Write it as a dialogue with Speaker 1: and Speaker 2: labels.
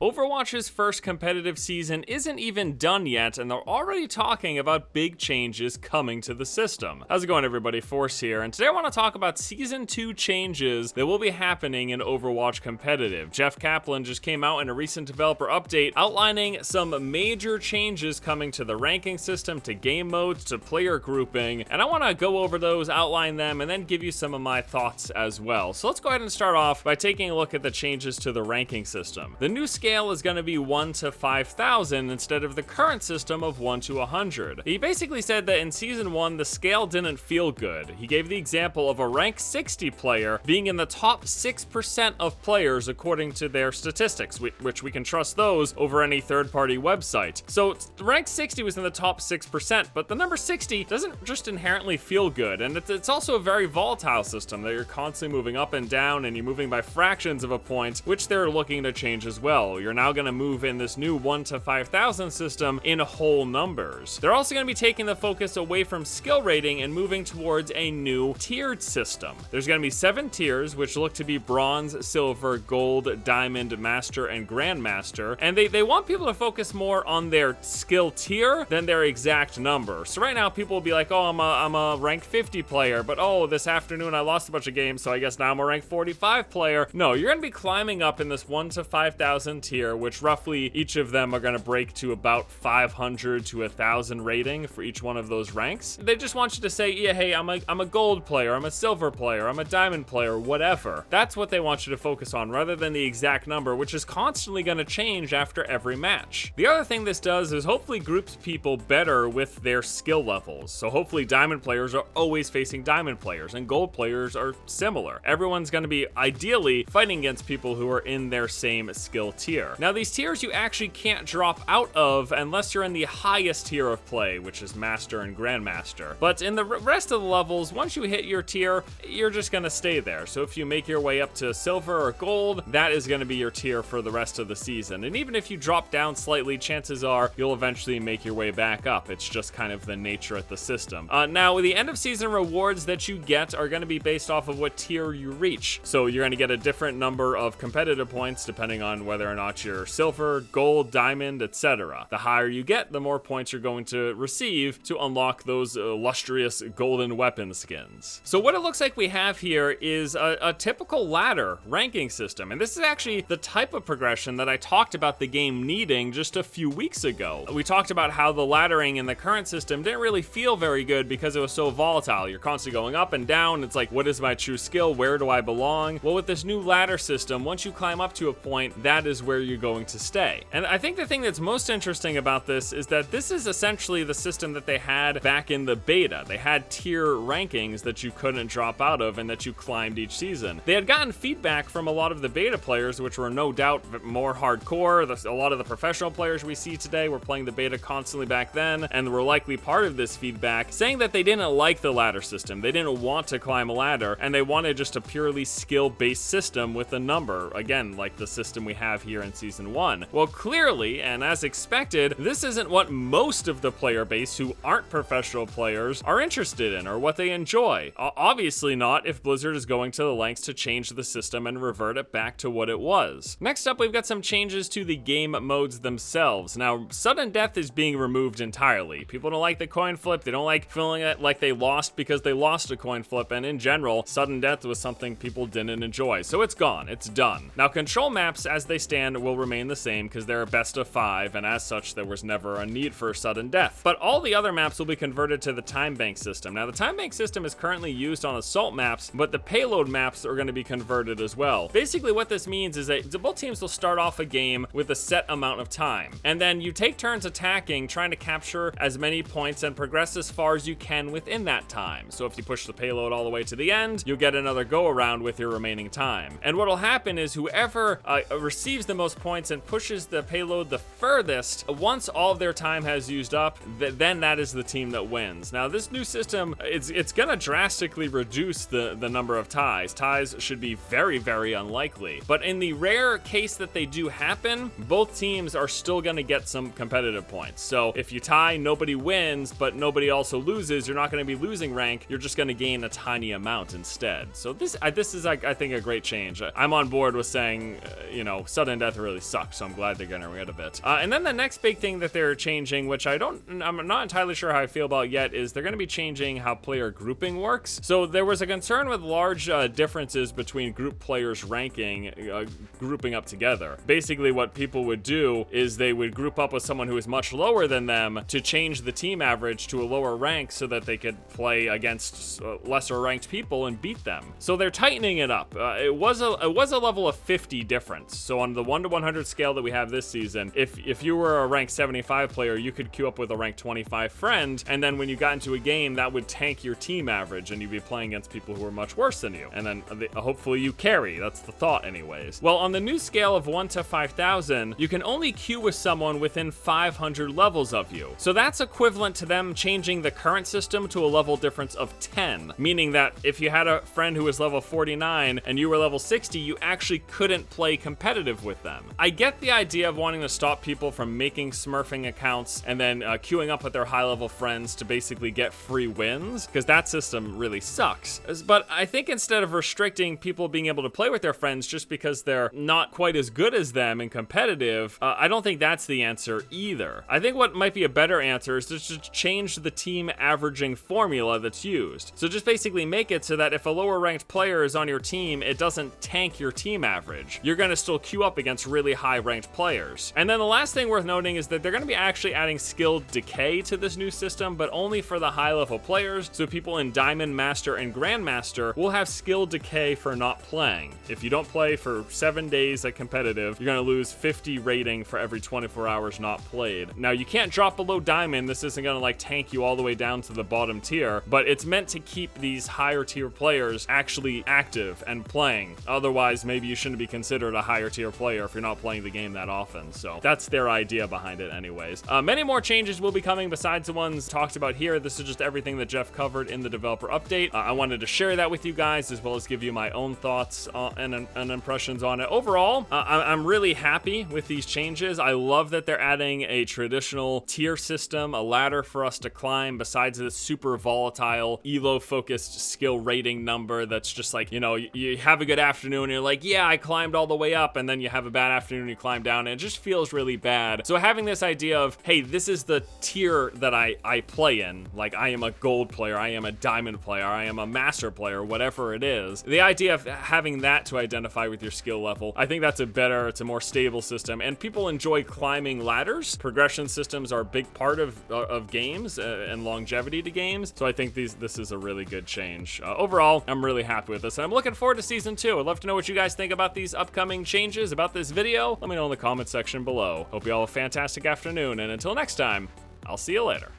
Speaker 1: Overwatch's first competitive season isn't even done yet, and they're already talking about big changes coming to the system. How's it going, everybody? Force here, and today I want to talk about Season 2 changes that will be happening in Overwatch Competitive. Jeff Kaplan just came out in a recent developer update outlining some major changes coming to the ranking system, to game modes, to player grouping, and I want to go over those, outline them, and then give you some of my thoughts as well. So let's go ahead and start off by taking a look at the changes to the ranking system. The new scale is going to be 1 to 5,000 instead of the current system of 1 to 100. He basically said that in Season 1, the scale didn't feel good. He gave the example of a rank 60 player being in the top 6% of players according to their statistics, which we can trust those over any third-party website. So rank 60 was in the top 6%, but the number 60 doesn't just inherently feel good, and it's also a very volatile system that you're constantly moving up and down, and you're moving by fractions of a point, which they're looking to change as well. You're now going to move in this new 1 to 5,000 system in whole numbers. They're also going to be taking the focus away from skill rating and moving towards a new tiered system. There's going to be 7 tiers, which look to be bronze, silver, gold, diamond, master, and grandmaster, and they want people to focus more on their skill tier than their exact number. So right now people will be like, oh, I'm a rank 50 player, but oh, this afternoon I lost a bunch of games, so I guess now I'm a rank 45 player. No, you're going to be climbing up in this 1 to 5,000 tier, which roughly each of them are going to break to about 500 to 1,000 rating for each one of those ranks. They just want you to say, yeah, hey, I'm a gold player, I'm a silver player, I'm a diamond player, whatever. That's what they want you to focus on, rather than the exact number, which is constantly going to change after every match. The other thing this does is hopefully groups people better with their skill levels. So hopefully diamond players are always facing diamond players, and gold players are similar. Everyone's going to be ideally fighting against people who are in their same skill tier. Now, these tiers you actually can't drop out of unless you're in the highest tier of play, which is Master and Grandmaster. But in the rest of the levels, once you hit your tier, you're just going to stay there. So if you make your way up to Silver or Gold, that is going to be your tier for the rest of the season. And even if you drop down slightly, chances are you'll eventually make your way back up. It's just kind of the nature of the system. Now, the end of season rewards that you get are going to be based off of what tier you reach. So you're going to get a different number of competitive points depending on whether or not you're silver, gold, diamond, etc. The higher you get, the more points you're going to receive to unlock those illustrious golden weapon skins. So what it looks like we have here is a typical ladder ranking system, and this is actually the type of progression that I talked about the game needing just a few weeks ago. We talked about how the laddering in the current system didn't really feel very good because it was so volatile. You're constantly going up and down. It's like, what is my true skill? Where do I belong? Well, with this new ladder system, once you climb up to a point, that is where you're going to stay. And I think the thing that's most interesting about this is that this is essentially the system that they had back in the beta. They had tier rankings that you couldn't drop out of and that you climbed each season. They had gotten feedback from a lot of the beta players, which were no doubt more hardcore. A lot of the professional players we see today were playing the beta constantly back then and were likely part of this feedback, saying that they didn't like the ladder system. They didn't want to climb a ladder, and they wanted just a purely skill-based system with a number, again, like the system we have here in Season 1. Well, clearly, and as expected, this isn't what most of the player base who aren't professional players are interested in or what they enjoy. Obviously not if Blizzard is going to the lengths to change the system and revert it back to what it was. Next up, we've got some changes to the game modes themselves. Now, sudden death is being removed entirely. People don't like the coin flip. They don't like feeling it like they lost because they lost a coin flip, and in general, sudden death was something people didn't enjoy. So it's gone. It's done. Now, control maps as they stand will remain the same because they're a best of 5, and as such, there was never a need for sudden death. But all the other maps will be converted to the time bank system. Now, the time bank system is currently used on assault maps, but the payload maps are going to be converted as well. Basically, what this means is that both teams will start off a game with a set amount of time, and then you take turns attacking, trying to capture as many points and progress as far as you can within that time. So if you push the payload all the way to the end, you'll get another go around with your remaining time. And what will happen is whoever receives the most points and pushes the payload the furthest, once all of their time has used up, then that is the team that wins. Now, this new system, it's gonna drastically reduce the number of ties. Ties should be very, very unlikely. But in the rare case that they do happen, both teams are still gonna get some competitive points. So if you tie, nobody wins, but nobody also loses, you're not gonna be losing rank, you're just gonna gain a tiny amount instead. So this is, I think, a great change. I'm on board with saying, sudden death that really sucked, so I'm glad they're getting rid of it. And then the next big thing that they're changing, which I'm not entirely sure how I feel about yet, is they're going to be changing how player grouping works. So there was a concern with large differences between group players ranking, grouping up together. Basically, what people would do is they would group up with someone who is much lower than them to change the team average to a lower rank so that they could play against lesser ranked people and beat them. So they're tightening it up. It was a level of 50 difference. So on the 1 to 100 scale that we have this season, if you were a rank 75 player, you could queue up with a rank 25 friend, and then when you got into a game, that would tank your team average, and you'd be playing against people who are much worse than you. And then hopefully you carry. That's the thought anyways. Well, on the new scale of 1 to 5,000, you can only queue with someone within 500 levels of you. So that's equivalent to them changing the current system to a level difference of 10, meaning that if you had a friend who was level 49 and you were level 60, you actually couldn't play competitive with them. I get the idea of wanting to stop people from making smurfing accounts and then queuing up with their high-level friends to basically get free wins, because that system really sucks. But I think instead of restricting people being able to play with their friends just because they're not quite as good as them in competitive, I don't think that's the answer either. I think what might be a better answer is to just change the team averaging formula that's used. So just basically make it so that if a lower ranked player is on your team, it doesn't tank your team average. You're going to still queue up against really high ranked players. And then the last thing worth noting is that they're going to be actually adding skill decay to this new system, but only for the high level players. So people in Diamond, Master, and Grandmaster will have skill decay for not playing. If you don't play for 7 days at competitive, you're going to lose 50 rating for every 24 hours not played. Now, you can't drop below Diamond. This isn't going to like tank you all the way down to the bottom tier, but it's meant to keep these higher tier players actually active and playing. Otherwise, maybe you shouldn't be considered a higher tier player if you're not playing the game that often. So that's their idea behind it anyways. Many more changes will be coming besides the ones talked about here. This is just everything that Jeff covered in the developer update. I wanted to share that with you guys, as well as give you my own thoughts and impressions on it. Overall, I'm really happy with these changes. I love that they're adding a traditional tier system, a ladder for us to climb, besides this super volatile, elo-focused skill rating number that's just like, you know, you have a good afternoon and you're like, yeah, I climbed all the way up, and then you have a bad afternoon and you climb down, and it just feels really bad. So having this idea of, hey, this is the tier that I play in, like I am a gold player, I am a diamond player, I am a master player, whatever it is. The idea of having that to identify with your skill level, I think that's it's a more stable system, and people enjoy climbing ladders. Progression systems are a big part of games and longevity to games, so I think this is a really good change. Overall, I'm really happy with this, and I'm looking forward to season 2. I'd love to know what you guys think about these upcoming changes, about this video. Let me know in the comment section below. Hope you all have a fantastic afternoon, and until next time, I'll see you later.